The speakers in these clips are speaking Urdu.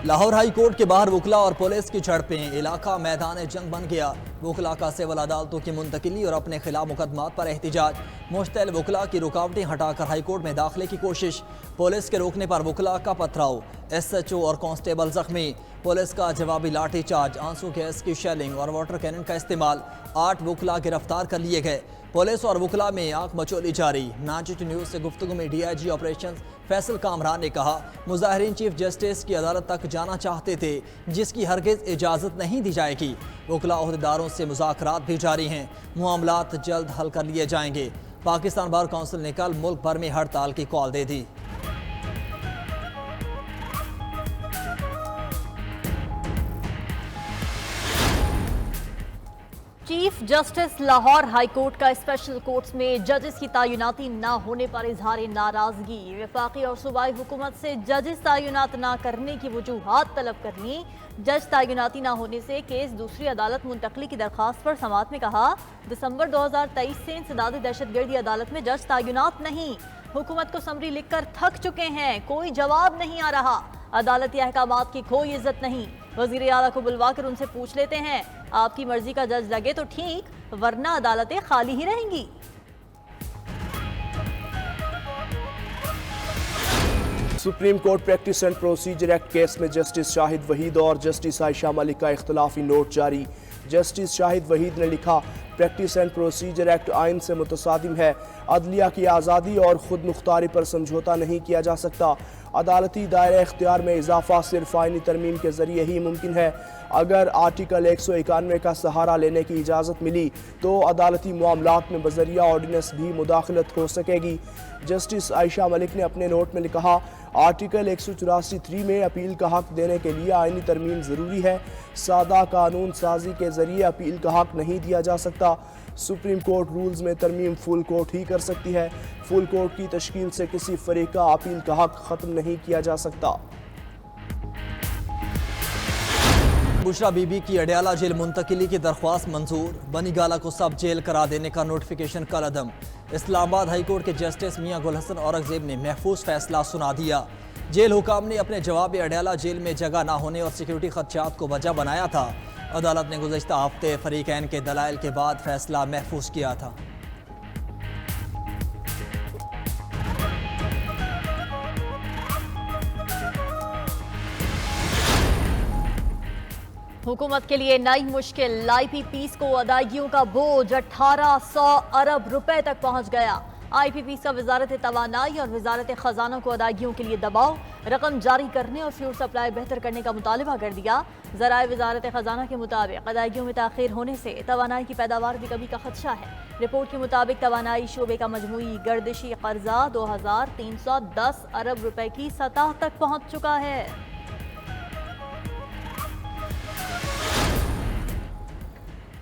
لاہور ہائی کورٹ کے باہر وکلا اور پولیس کی جھڑپیں، علاقہ میدان جنگ بن گیا۔ وکلا کا سول عدالتوں کی منتقلی اور اپنے خلاف مقدمات پر احتجاج، مشتعل وکلا کی رکاوٹیں ہٹا کر ہائی کورٹ میں داخلے کی کوشش، پولیس کے روکنے پر وکلا کا پتھراؤ، ایس ایچ او اور کانسٹیبل زخمی، پولیس کا جوابی لاٹھی چارج، آنسو گیس کی شیلنگ اور واٹر کینن کا استعمال، 8 وکلا گرفتار کر لیے گئے۔ پولیس اور وکلا میں آنکھ مچولی جاری۔ 92 نیوز سے گفتگو میں D I G operations Faisal Kamran نے کہا، مظاہرین چیف جسٹس کی عدالت تک جانا چاہتے تھے جس کی ہرگز اجازت نہیں دی جائے گی۔ وکلا عہدیداروں سے مذاکرات بھی جاری ہیں، معاملات جلد حل کر لیے جائیں گے۔ پاکستان بار کونسل نے کل ملک بھر میں ہڑتال کی کال دے دی۔ Chief justice Lahore high court کا اسپیشل کورٹس میں ججز کی تعیناتی نہ ہونے پر اظہار ناراضگی، وفاقی اور صوبائی حکومت سے ججز تعینات نہ کرنے کی وجوہات طلب کر لیں۔ جج تعیناتی نہ ہونے سے کیس دوسری عدالت منتقلی کی درخواست پر سماعت میں کہا، دسمبر 2023 سے انسداد دہشت گردی عدالت میں جج تعینات نہیں، حکومت کو سمری لکھ کر تھک چکے ہیں، کوئی جواب نہیں آ رہا، عدالتی احکامات کی کوئی عزت نہیں، وزیر اعلیٰ کو بلوا کر ان سے پوچھ لیتے ہیں، آپ کی مرضی کا جج لگے تو ٹھیک ورنہ عدالتیں خالی ہی رہیں گی۔ Supreme court practice and procedure act case میں جسٹس شاہد وحید اور جسٹس عائشہ ملک کا اختلافی نوٹ جاری۔ جسٹس شاہد وحید نے لکھا، پریکٹس اینڈ پروسیجر ایکٹ آئین سے متصادم ہے، عدلیہ کی آزادی اور خود مختاری پر سمجھوتہ نہیں کیا جا سکتا، عدالتی دائرہ اختیار میں اضافہ صرف آئینی ترمیم کے ذریعے ہی ممکن ہے، اگر آرٹیکل 191 کا سہارا لینے کی اجازت ملی تو عدالتی معاملات میں بذریعہ آرڈیننس بھی مداخلت ہو سکے گی۔ جسٹس عائشہ ملک نے اپنے نوٹ میں لکھا، آرٹیکل 184(3) میں اپیل کا حق دینے کے لیے آئینی ترمیم ضروری ہے، سادہ قانون سازی کے ذریعے اپیل کا حق نہیں دیا جا سکتا، سپریم کورٹ رولز میں ترمیم فل کورٹ ہی کر سکتی ہے، فل کورٹ کی تشکیل سے کسی فریق کا اپیل کا حق ختم نہیں کیا جا سکتا۔ بشرا بی بی کی اڈیالہ جیل منتقلی کی درخواست منظور، بنی گالہ کو سب جیل کرا دینے کا نوٹیفیکیشن کل عدم۔ اسلام آباد ہائی کورٹ کے جسٹس میاں گل حسن اورنگزیب نے محفوظ فیصلہ سنا دیا۔ جیل حکام نے اپنے جواب اڈیالہ جیل میں جگہ نہ ہونے اور سیکیورٹی خدشات کو وجہ بنایا تھا۔ عدالت نے گزشتہ ہفتے فریقین کے دلائل کے بعد فیصلہ محفوظ کیا تھا۔ حکومت کے لیے نئی مشکل، آئی پی پیز کو ادائیگیوں کا بوجھ 1800 ارب روپے تک پہنچ گیا۔ آئی پی پیز کا وزارت توانائی اور وزارت خزانہ کو ادائیگیوں کے لیے دباؤ، رقم جاری کرنے اور فیوڈ سپلائی بہتر کرنے کا مطالبہ کر دیا۔ ذرائع وزارت خزانہ کے مطابق ادائیگیوں میں تاخیر ہونے سے توانائی کی پیداوار میں کمی کا خدشہ ہے۔ رپورٹ کے مطابق توانائی شعبے کا مجموعی گردشی قرضہ 2310 ارب روپے کی سطح تک پہنچ چکا ہے۔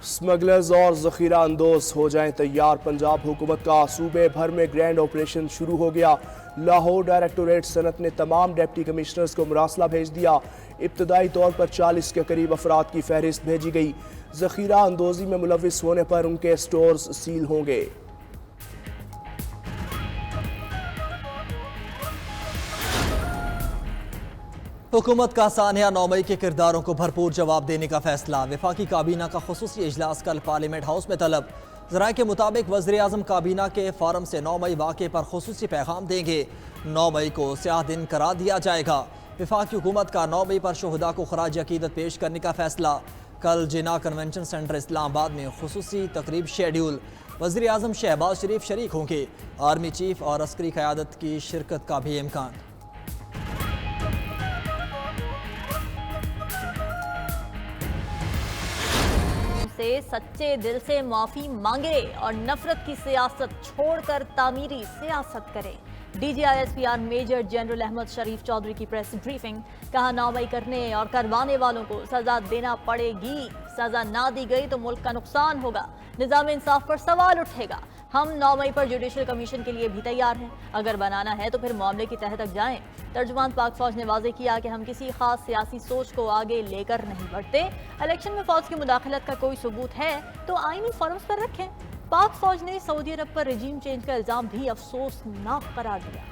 سمگلرز اور ذخیرہ اندوز ہو جائیں تیار، پنجاب حکومت کا صوبے بھر میں گرینڈ آپریشن شروع ہو گیا۔ لاہور ڈائریکٹوریٹ صنعت نے تمام ڈپٹی کمشنرز کو مراسلہ بھیج دیا، ابتدائی طور پر 40 کے قریب افراد کی فہرست بھیجی گئی، ذخیرہ اندوزی میں ملوث ہونے پر ان کے سٹورز سیل ہوں گے۔ حکومت کا سانحہ 9 مئی کے کرداروں کو بھرپور جواب دینے کا فیصلہ، وفاقی کابینہ کا خصوصی اجلاس کل پارلیمنٹ ہاؤس میں طلب۔ ذرائع کے مطابق وزیر اعظم کابینہ کے فارم سے 9 مئی واقعے پر خصوصی پیغام دیں گے۔ 9 مئی کو سیاہ دن قرار دیا جائے گا۔ وفاقی حکومت کا 9 مئی پر شہداء کو خراج عقیدت پیش کرنے کا فیصلہ، کل جناح کنونشن سینٹر اسلام آباد میں خصوصی تقریب شیڈیول، وزیر اعظم شہباز شریف شریک ہوں گے، آرمی چیف اور عسکری قیادت کی شرکت کا بھی امکان۔ سے سچے دل سے معافی مانگے اور نفرت کی سیاست چھوڑ کر تعمیری سیاست کرے۔ D G I S P R major general Ahmed Sharif Chaudhry کی پریس بریفنگ، کہا 9 مئی کرنے اور کروانے والوں کو سزا دینا پڑے گی، سزا نہ دی گئی تو ملک کا نقصان ہوگا، نظام انصاف پر سوال اٹھے گا۔ ہم 9 مئی پر جوڈیشل کمیشن کے لیے بھی تیار ہیں، اگر بنانا ہے تو پھر معاملے کی تہہ تک جائیں۔ ترجمان پاک فوج نے واضح کیا کہ ہم کسی خاص سیاسی سوچ کو آگے لے کر نہیں بڑھتے، الیکشن میں فوج کی مداخلت کا کوئی ثبوت ہے تو آئینی فورمز پر رکھیں۔ پاک فوج نے سعودی عرب پر رجیم چینج کا الزام بھی افسوسناک قرار دیا۔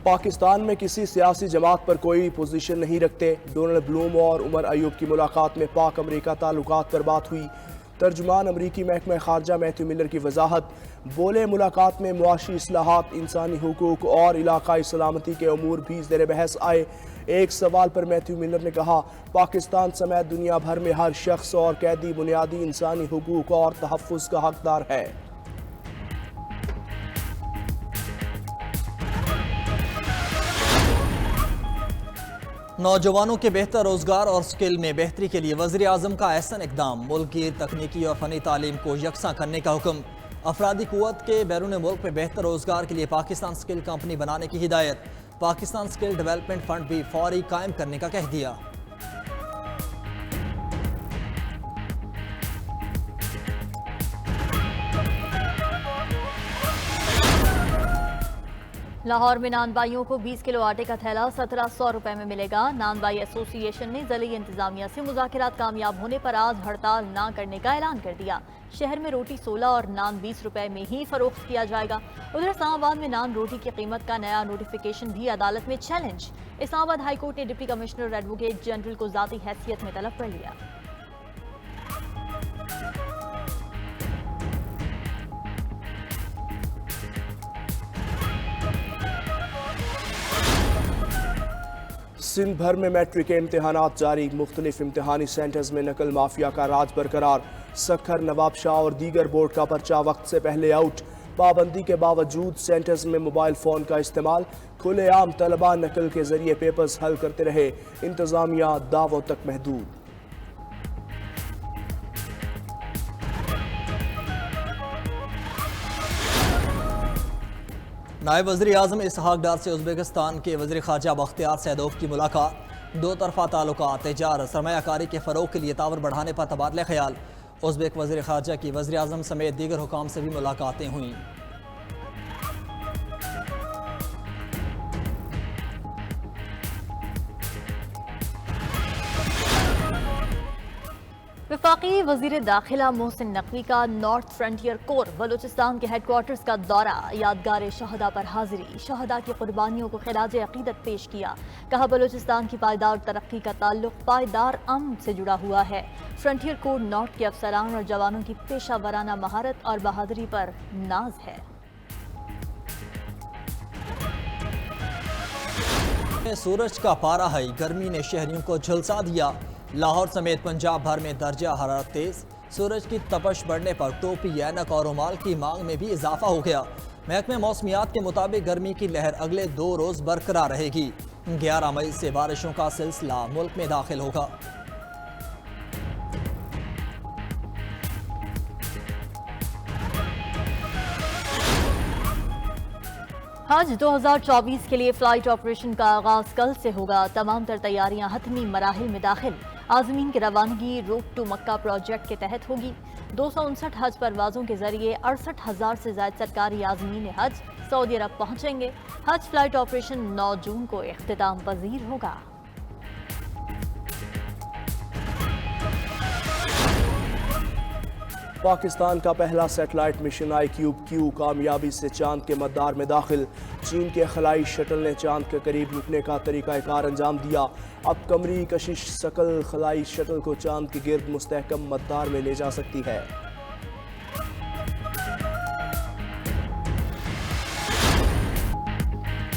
پاکستان میں کسی سیاسی جماعت پر کوئی پوزیشن نہیں رکھتے. ڈونلڈ بلوم اور عمر ایوب کی ملاقات میں پاک امریکہ تعلقات پر بات ہوئی. ترجمان امریکی محکمہ خارجہ میتھیو ملر کی وضاحت. بولے ملاقات میں معاشی اصلاحات، انسانی حقوق اور علاقائی سلامتی کے امور بھی زیر بحث آئے. ایک سوال پر میتھیو ملر نے کہا پاکستان سمیت دنیا بھر میں ہر شخص اور قیدی بنیادی انسانی حقوق اور تحفظ کا حقدار ہے. نوجوانوں کے بہتر روزگار اور سکل میں بہتری کے لیے وزیر اعظم کا احسن اقدام. ملک کی تکنیکی اور فنی تعلیم کو یکساں کرنے کا حکم. افرادی قوت کے بیرون ملک میں بہتر روزگار کے لیے پاکستان سکل کمپنی بنانے کی ہدایت. پاکستان سکل ڈیولپمنٹ فنڈ بھی فوری قائم کرنے کا کہہ دیا. لاہور میں نان بائیوں کو 20 کلو آٹے کا تھیلا 1700 روپے میں ملے گا. نان بائی ایسوسی ایشن نے ضلعی انتظامیہ سے مذاکرات کامیاب ہونے پر آج ہڑتال نہ کرنے کا اعلان کر دیا. شہر میں روٹی 16 اور نان 20 روپے میں ہی فروخت کیا جائے گا. ادھر اسلام آباد میں نان روٹی کی قیمت کا نیا نوٹیفیکیشن بھی عدالت میں چیلنج. اسلام آباد ہائی کورٹ نے ڈپٹی کمشنر ایڈوکیٹ جنرل کو ذاتی حیثیت میں طلب کر لیا. سندھ بھر میں میٹرک کے امتحانات جاری. مختلف امتحانی سینٹرز میں نقل مافیا کا راج برقرار. سکھر، نواب شاہ اور دیگر بورڈ کا پرچہ وقت سے پہلے آؤٹ. پابندی کے باوجود سینٹرز میں موبائل فون کا استعمال. کھلے عام طلبہ نقل کے ذریعے پیپرز حل کرتے رہے. انتظامیہ دعووں تک محدود. نائب وزیر اعظم اسحاق ڈار سے ازبکستان کے وزیر خارجہ بختیار سیدوف کی ملاقات. دو طرفہ تعلقات، تجارت، سرمایہ کاری کے فروغ کے لیے تعاون بڑھانے پر تبادلہ خیال. ازبک وزیر خارجہ کی وزیر اعظم سمیت دیگر حکام سے بھی ملاقاتیں ہوئیں. وفاقی وزیر داخلہ محسن نقوی کا نارتھ فرنٹیئر کور بلوچستان کے ہیڈ کوارٹرز کا دورہ. یادگار شہداء پر حاضری، شہداء کی قربانیوں کو خراج عقیدت پیش کیا. کہا بلوچستان کی پائیدار ترقی کا تعلق پائیدار امن سے جڑا ہوا ہے. فرنٹیئر کور نارتھ کے افسران اور جوانوں کی پیشہ ورانہ مہارت اور بہادری پر ناز ہے. سورج کا پارا ہے، گرمی نے شہریوں کو جھلسا دیا. لاہور سمیت پنجاب بھر میں درجہ حرارت تیز. سورج کی تپش بڑھنے پر ٹوپی، اینک اور رومال کی مانگ میں بھی اضافہ ہو گیا. محکمہ موسمیات کے مطابق گرمی کی لہر اگلے 2 روز برقرار رہے گی. 11 مئی سے بارشوں کا سلسلہ ملک میں داخل ہوگا. حج 2024 کے لیے فلائٹ آپریشن کا آغاز کل سے ہوگا. تمام تر تیاریاں حتمی مراحل میں داخل. عازمین کی روانگی روٹ ٹو مکہ پروجیکٹ کے تحت ہوگی. 259 حج پروازوں کے ذریعے 68,000 سے زائد سرکاری عازمین حج سعودی عرب پہنچیں گے. حج فلائٹ آپریشن 9 جون کو اختتام پذیر ہوگا. پاکستان کا پہلا سیٹلائٹ مشن IQ-Q کامیابی سے چاند کے مدار میں داخل. چین کے خلائی شٹل نے چاند کے قریب رکنے کا طریقہ کار انجام دیا. اب قمری کشش شکل خلائی شٹل کو چاند کے گرد مستحکم مدار میں لے جا سکتی ہے.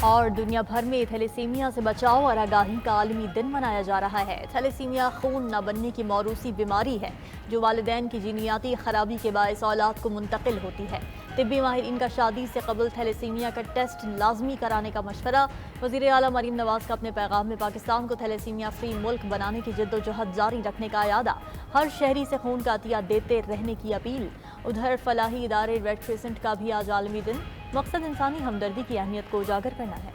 اور دنیا بھر میں تھیلیسیمیا سے بچاؤ اور آگاہی کا عالمی دن منایا جا رہا ہے. تھیلیسیمیا خون نہ بننے کی موروثی بیماری ہے جو والدین کی جینیاتی خرابی کے باعث اولاد کو منتقل ہوتی ہے. طبی ماہرین کا شادی سے قبل تھیلیسیمیا کا ٹیسٹ لازمی کرانے کا مشورہ. وزیر اعلیٰ مریم نواز کا اپنے پیغام میں پاکستان کو تھیلیسیمیا فری ملک بنانے کی جدوجہد جاری رکھنے کا اعادہ. ہر شہری سے خون کا عطیہ دیتے رہنے کی اپیل. ادھر فلاحی ادارے ریڈ کریسنٹ کا بھی آج عالمی دن. مقصد انسانی ہمدردی کی اہمیت کو اجاگر کرنا ہے.